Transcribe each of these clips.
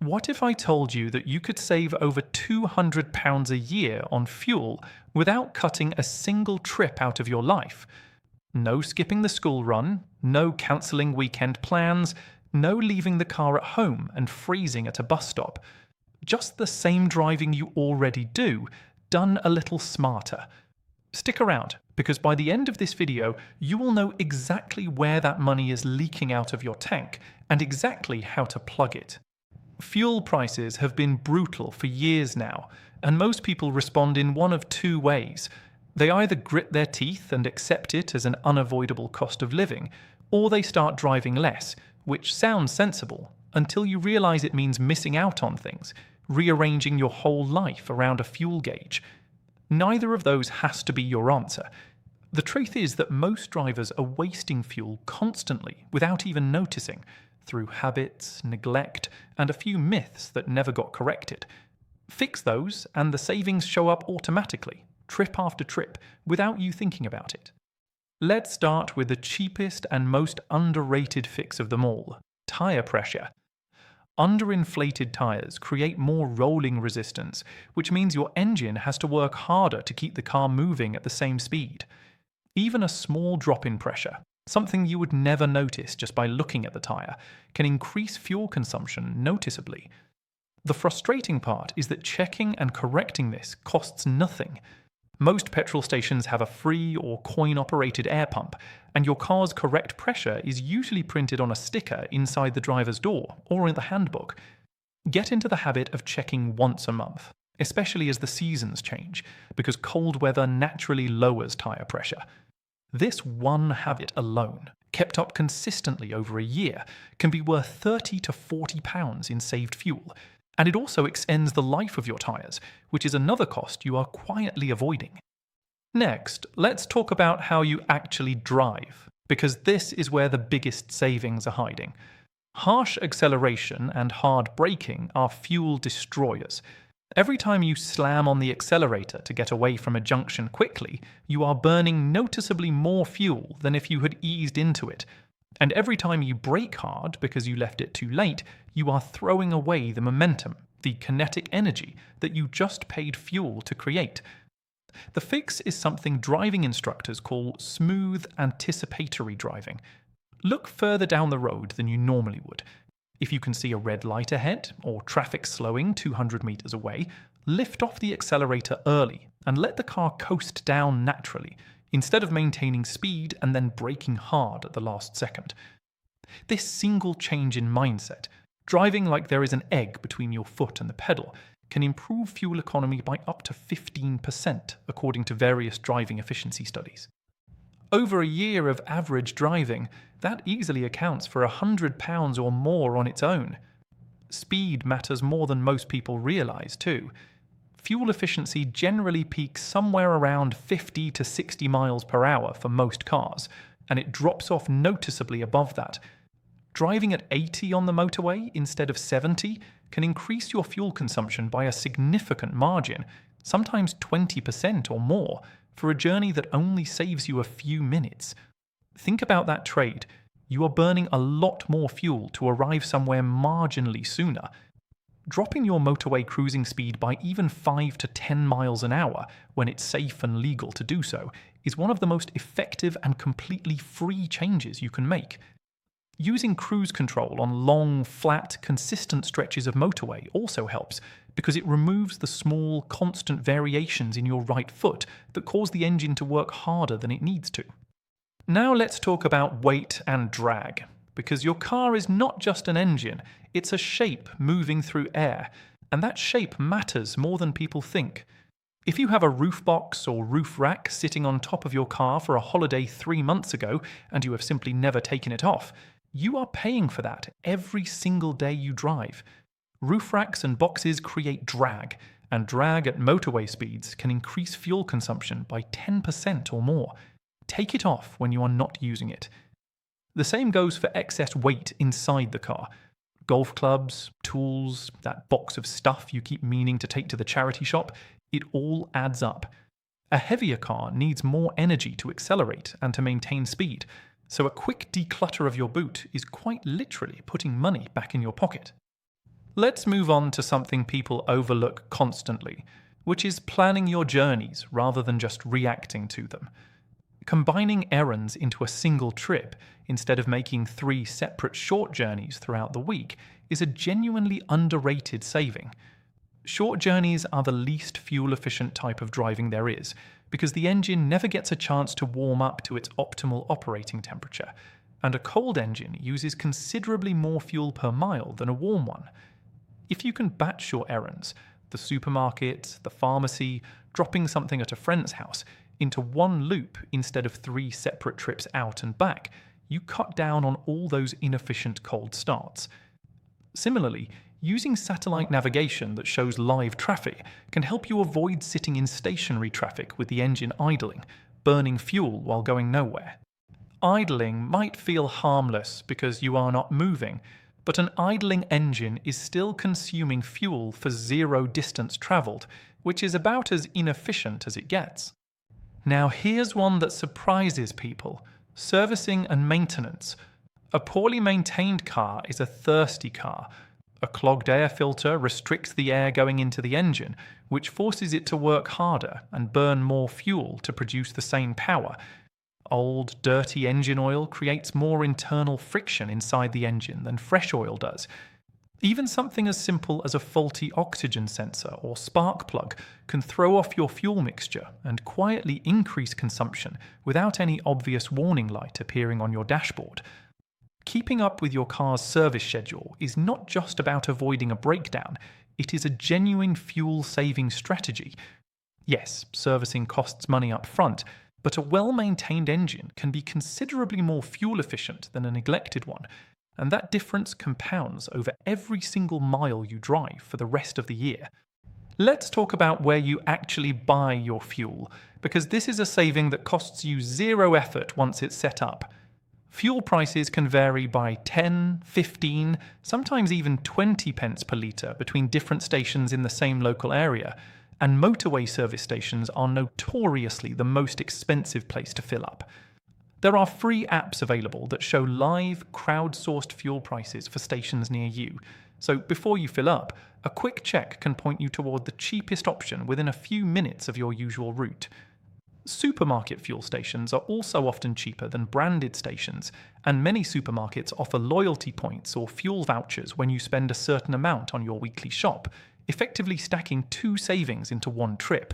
What if I told you that you could save over £200 a year on fuel without cutting a single trip out of your life? No skipping the school run, no cancelling weekend plans, no leaving the car at home and freezing at a bus stop. Just the same driving you already do, done a little smarter. Stick around, because by the end of this video, you will know exactly where that money is leaking out of your tank and exactly how to plug it. Fuel prices have been brutal for years now, and most people respond in one of two ways. They either grit their teeth and accept it as an unavoidable cost of living, or they start driving less, which sounds sensible, until you realize it means missing out on things, rearranging your whole life around a fuel gauge. Neither of those has to be your answer. The truth is that most drivers are wasting fuel constantly without even noticing, through habits, neglect, and a few myths that never got corrected. Fix those, and the savings show up automatically, trip after trip, without you thinking about it. Let's start with the cheapest and most underrated fix of them all: tyre pressure. Underinflated tyres create more rolling resistance, which means your engine has to work harder to keep the car moving at the same speed. Even a small drop in pressure, something you would never notice just by looking at the tyre, can increase fuel consumption noticeably. The frustrating part is that checking and correcting this costs nothing. Most petrol stations have a free or coin-operated air pump, and your car's correct pressure is usually printed on a sticker inside the driver's door or in the handbook. Get into the habit of checking once a month, especially as the seasons change, because cold weather naturally lowers tyre pressure. This one habit alone, kept up consistently over a year, can be worth £30 to £40 in saved fuel, and it also extends the life of your tyres, which is another cost you are quietly avoiding. Next, let's talk about how you actually drive, because this is where the biggest savings are hiding. Harsh acceleration and hard braking are fuel destroyers. Every time you slam on the accelerator to get away from a junction quickly, you are burning noticeably more fuel than if you had eased into it. And every time you brake hard because you left it too late, you are throwing away the momentum, the kinetic energy that you just paid fuel to create. The fix is something driving instructors call smooth anticipatory driving. Look further down the road than you normally would. If you can see a red light ahead, or traffic slowing 200 meters away, lift off the accelerator early and let the car coast down naturally, instead of maintaining speed and then braking hard at the last second. This single change in mindset, driving like there is an egg between your foot and the pedal, can improve fuel economy by up to 15%, according to various driving efficiency studies. Over a year of average driving, that easily accounts for £100 or more on its own. Speed matters more than most people realise too. Fuel efficiency generally peaks somewhere around 50 to 60 miles per hour for most cars, and it drops off noticeably above that. Driving at 80 on the motorway instead of 70 can increase your fuel consumption by a significant margin, sometimes 20% or more, for a journey that only saves you a few minutes. Think about that trade. You are burning a lot more fuel to arrive somewhere marginally sooner. Dropping your motorway cruising speed by even 5 to 10 miles an hour, when it's safe and legal to do so, is one of the most effective and completely free changes you can make. Using cruise control on long, flat, consistent stretches of motorway also helps, because it removes the small, constant variations in your right foot that cause the engine to work harder than it needs to. Now let's talk about weight and drag, because your car is not just an engine, it's a shape moving through air, and that shape matters more than people think. If you have a roof box or roof rack sitting on top of your car for a holiday 3 months ago and you have simply never taken it off, you are paying for that every single day you drive. Roof racks and boxes create drag, and drag at motorway speeds can increase fuel consumption by 10% or more. Take it off when you are not using it. The same goes for excess weight inside the car. Golf clubs, tools, that box of stuff you keep meaning to take to the charity shop, it all adds up. A heavier car needs more energy to accelerate and to maintain speed, so a quick declutter of your boot is quite literally putting money back in your pocket. Let's move on to something people overlook constantly, which is planning your journeys rather than just reacting to them. Combining errands into a single trip instead of making 3 separate short journeys throughout the week is a genuinely underrated saving. Short journeys are the least fuel-efficient type of driving there is, because the engine never gets a chance to warm up to its optimal operating temperature, and a cold engine uses considerably more fuel per mile than a warm one. If you can batch your errands, the supermarket, the pharmacy, dropping something at a friend's house, into one loop instead of 3 separate trips out and back, you cut down on all those inefficient cold starts. Similarly, using satellite navigation that shows live traffic can help you avoid sitting in stationary traffic with the engine idling, burning fuel while going nowhere. Idling might feel harmless because you are not moving, but an idling engine is still consuming fuel for 0 distance travelled, which is about as inefficient as it gets. Now here's one that surprises people: servicing and maintenance. A poorly maintained car is a thirsty car. A clogged air filter restricts the air going into the engine, which forces it to work harder and burn more fuel to produce the same power. Old, dirty engine oil creates more internal friction inside the engine than fresh oil does. Even something as simple as a faulty oxygen sensor or spark plug can throw off your fuel mixture and quietly increase consumption without any obvious warning light appearing on your dashboard. Keeping up with your car's service schedule is not just about avoiding a breakdown, it is a genuine fuel-saving strategy. Yes, servicing costs money up front, but a well-maintained engine can be considerably more fuel-efficient than a neglected one, and that difference compounds over every single mile you drive for the rest of the year. Let's talk about where you actually buy your fuel, because this is a saving that costs you 0 effort once it's set up. Fuel prices can vary by 10, 15, sometimes even 20 pence per litre between different stations in the same local area, and motorway service stations are notoriously the most expensive place to fill up. There are free apps available that show live, crowdsourced fuel prices for stations near you, so before you fill up, a quick check can point you toward the cheapest option within a few minutes of your usual route. Supermarket fuel stations are also often cheaper than branded stations, and many supermarkets offer loyalty points or fuel vouchers when you spend a certain amount on your weekly shop, effectively stacking 2 savings into one trip.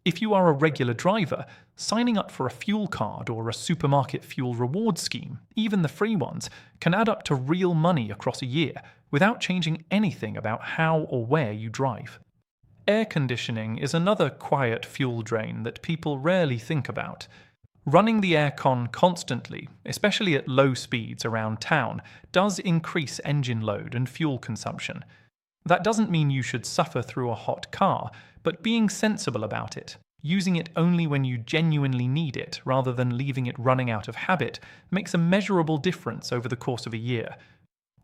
If you are a regular driver, signing up for a fuel card or a supermarket fuel reward scheme, even the free ones, can add up to real money across a year without changing anything about how or where you drive. Air conditioning is another quiet fuel drain that people rarely think about. Running the aircon constantly, especially at low speeds around town, does increase engine load and fuel consumption. That doesn't mean you should suffer through a hot car, but being sensible about it, using it only when you genuinely need it rather than leaving it running out of habit, makes a measurable difference over the course of a year.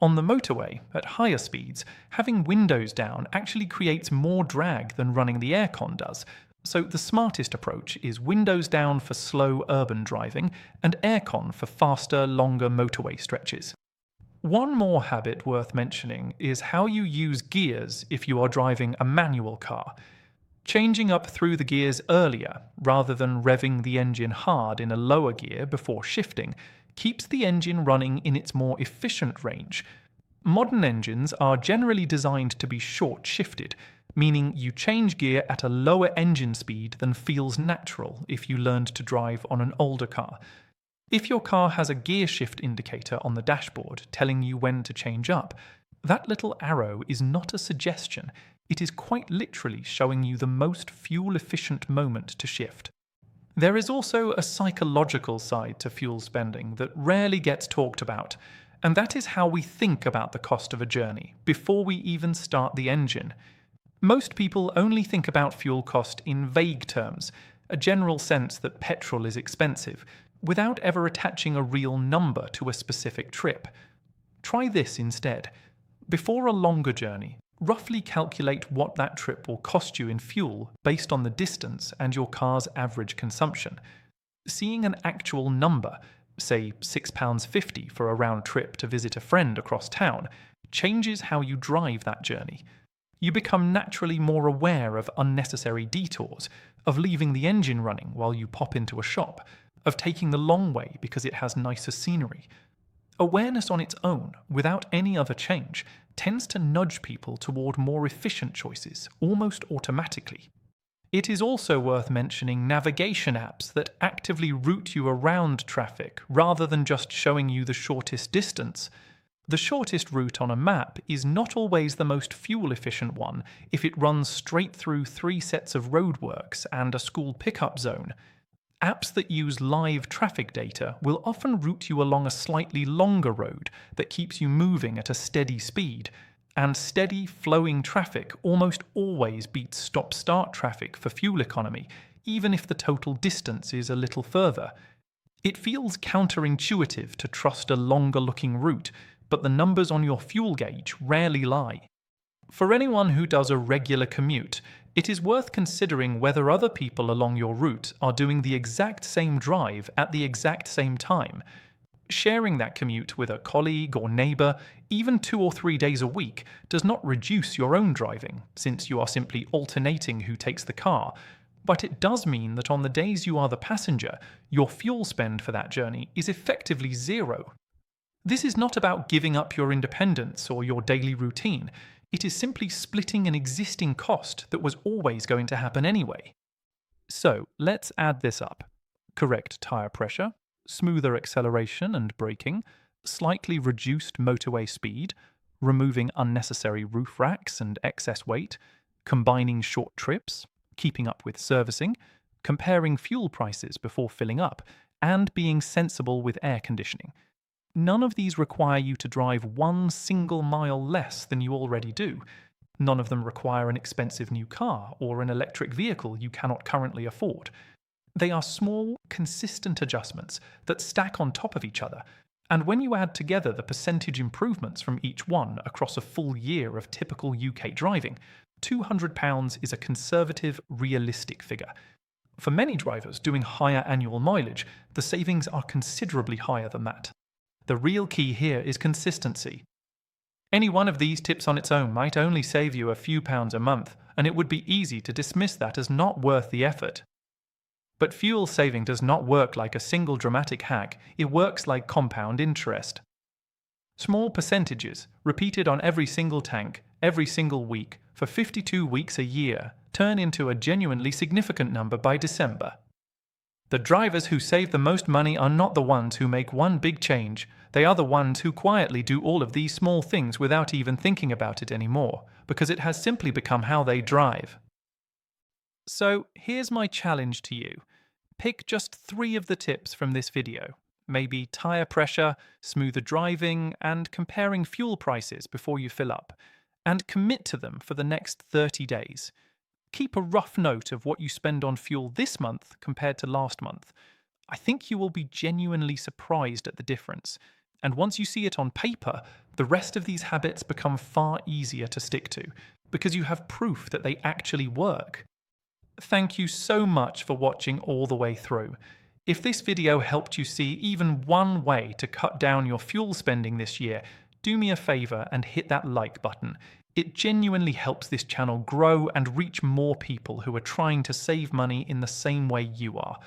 On the motorway, at higher speeds, having windows down actually creates more drag than running the aircon does, so the smartest approach is windows down for slow urban driving and aircon for faster, longer motorway stretches. One more habit worth mentioning is how you use gears if you are driving a manual car. Changing up through the gears earlier, rather than revving the engine hard in a lower gear before shifting, keeps the engine running in its more efficient range. Modern engines are generally designed to be short-shifted, meaning you change gear at a lower engine speed than feels natural if you learned to drive on an older car. If your car has a gear shift indicator on the dashboard telling you when to change up, that little arrow is not a suggestion, it is quite literally showing you the most fuel-efficient moment to shift. There is also a psychological side to fuel spending that rarely gets talked about, and that is how we think about the cost of a journey before we even start the engine. Most people only think about fuel cost in vague terms, a general sense that petrol is expensive, without ever attaching a real number to a specific trip. Try this instead. Before a longer journey, roughly calculate what that trip will cost you in fuel based on the distance and your car's average consumption. Seeing an actual number, say £6.50 for a round trip to visit a friend across town, changes how you drive that journey. You become naturally more aware of unnecessary detours, of leaving the engine running while you pop into a shop, of taking the long way because it has nicer scenery. Awareness on its own, without any other change, tends to nudge people toward more efficient choices, almost automatically. It is also worth mentioning navigation apps that actively route you around traffic rather than just showing you the shortest distance. The shortest route on a map is not always the most fuel-efficient one if it runs straight through 3 sets of roadworks and a school pickup zone. Apps that use live traffic data will often route you along a slightly longer road that keeps you moving at a steady speed, and steady, flowing traffic almost always beats stop-start traffic for fuel economy, even if the total distance is a little further. It feels counterintuitive to trust a longer-looking route, but the numbers on your fuel gauge rarely lie. For anyone who does a regular commute, it is worth considering whether other people along your route are doing the exact same drive at the exact same time. Sharing that commute with a colleague or neighbour, even 2 or 3 days a week, does not reduce your own driving, since you are simply alternating who takes the car, but it does mean that on the days you are the passenger, your fuel spend for that journey is effectively zero. This is not about giving up your independence or your daily routine. It is simply splitting an existing cost that was always going to happen anyway. So, let's add this up. Correct tyre pressure, smoother acceleration and braking, slightly reduced motorway speed, removing unnecessary roof racks and excess weight, combining short trips, keeping up with servicing, comparing fuel prices before filling up, and being sensible with air conditioning. None of these require you to drive 1 single mile less than you already do. None of them require an expensive new car or an electric vehicle you cannot currently afford. They are small, consistent adjustments that stack on top of each other, and when you add together the percentage improvements from each one across a full year of typical UK driving, £200 is a conservative, realistic figure. For many drivers doing higher annual mileage, the savings are considerably higher than that. The real key here is consistency. Any one of these tips on its own might only save you a few pounds a month, and it would be easy to dismiss that as not worth the effort. But fuel saving does not work like a single dramatic hack, it works like compound interest. Small percentages, repeated on every single tank, every single week, for 52 weeks a year, turn into a genuinely significant number by December. The drivers who save the most money are not the ones who make one big change, they are the ones who quietly do all of these small things without even thinking about it anymore, because it has simply become how they drive. So here's my challenge to you. Pick just 3 of the tips from this video, maybe tyre pressure, smoother driving, and comparing fuel prices before you fill up, and commit to them for the next 30 days. Keep a rough note of what you spend on fuel this month compared to last month. I think you will be genuinely surprised at the difference, and once you see it on paper, the rest of these habits become far easier to stick to, because you have proof that they actually work. Thank you so much for watching all the way through. If this video helped you see even one way to cut down your fuel spending this year, do me a favour and hit that like button. It genuinely helps this channel grow and reach more people who are trying to save money in the same way you are.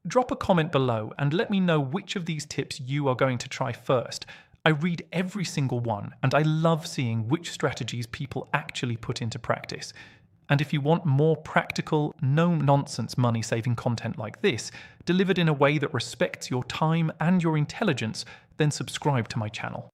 Drop a comment below and let me know which of these tips you are going to try first. I read every single one, and I love seeing which strategies people actually put into practice. And if you want more practical, no-nonsense money-saving content like this, delivered in a way that respects your time and your intelligence, then subscribe to my channel.